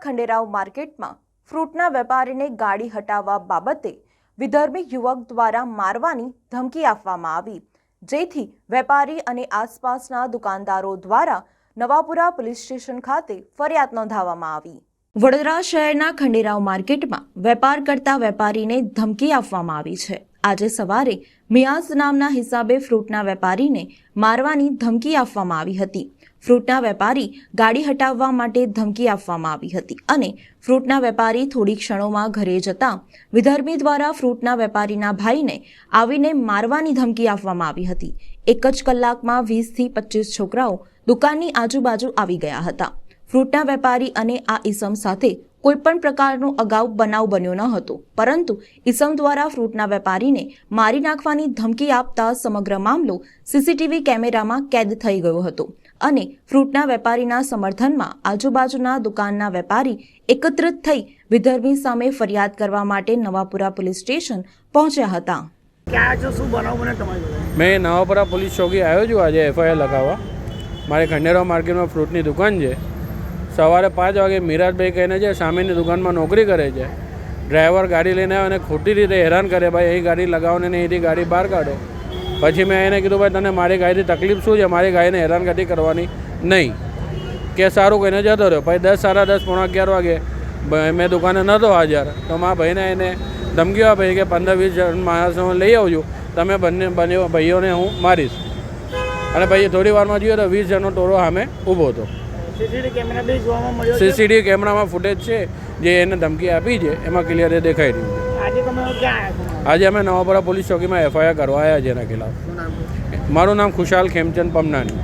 ખંડેરાવ માર્કેટમાં ફ્રૂટના વેપારીને ગાડી હટાવવા બાબતે વિધર્મી યુવક દ્વારા મારવાની ધમકી આપવામાં આવી, જેથી વેપારી અને આસપાસના દુકાનદારો દ્વારા નવાપુરા પોલીસ સ્ટેશન ખાતે ફરિયાદ નોંધાવવામાં આવી। વડોદરા શહેરના ખંડેરાવ માર્કેટમાં વેપાર કરતા વેપારીને ધમકી આપવામાં આવી છે। આજે સવારે મિયાઝ નામના હિસાબે ફ્રૂટના વેપારીને મારવાની ધમકી આપવામાં આવી હતી। ફ્રૂટના વેપારી ગાડી હટાવવા માટે ધમકી આપવામાં આવી હતી અને ફ્રૂટના વેપારી થોડી ક્ષણોમાં ઘરે જતા વિધર્મી દ્વારા ફ્રૂટના વેપારીના ભાઈને આવીને મારવાની ધમકી આપવામાં આવી હતી। એક જ કલાકમાં 20 થી 25 છોકરાઓ દુકાનની આજુબાજુ આવી ગયા હતા। ફ્રૂટના વેપારી અને આ ઈસમ સાથે કોઈપણ પ્રકારનો અગાઉ બનાવ બન્યો ન હતો, પરંતુ ઈસમ દ્વારા ફ્રૂટના વેપારીને મારી નાખવાની ધમકી આપતા સમગ્ર મામલો સીસીટીવી કેમેરામાં કેદ થઈ ગયો હતો અને ફ્રૂટના વેપારીના સમર્થનમાં આજુબાજુના દુકાનના વેપારી એકત્રિત થઈ વિધર્મી સામે ફરિયાદ કરવા માટે નવાપુરા પોલીસ સ્ટેશન પહોંચ્યા હતા। મેં નવાપુરા પોલીસ ચોકી આવ્યો છું આજે એફઆઈઆર લગાવવા। મારે ખંડેરાવ માર્કેટમાં ફ્રૂટની દુકાન છે। સવારે 5 વાગે મિરાજભાઈ કહીને છે સામેની દુકાનમાં નોકરી કરે છે। ડ્રાઈવર ગાડી લઈને આવે અને ખોટી રીતે હેરાન કરે, ભાઈ અહીં ગાડી લગાવો ને અહીંથી ગાડી બહાર કાઢો। પછી મેં એને કીધું ભાઈ તને મારી ગાડીથી તકલીફ શું છે, મારી ગાડીને હેરાનગતિ કરવાની નહીં કે સારું કહીને જતો રહ્યો। પછી 10, સાડા 10, પોણા 11 વાગે મેં દુકાને નહોતો હાજર તો મારા ભાઈને એને ધમકીઓ આપી કે 15-20 જણ માણસો લઈ આવજો, તમે બંને ભાઈઓને હું મારીશ। અને પછી થોડી વારમાં જોઈએ તો 20 જણનો ટોળો સામે ઊભો હતો। સીસીટીવી કેમેરામાં ફૂટેજ છે જે એને ધમકી આપી છે, એમાં ક્લિયર દેખાઈ રહ્યું છે। આજે અમે નવાપુરા પોલીસ ચોકીમાં એફઆઈઆર કરવા આવ્યા છે એના ખિલાફ। મારું નામ ખુશાલ ખેમચંદ પમનાની।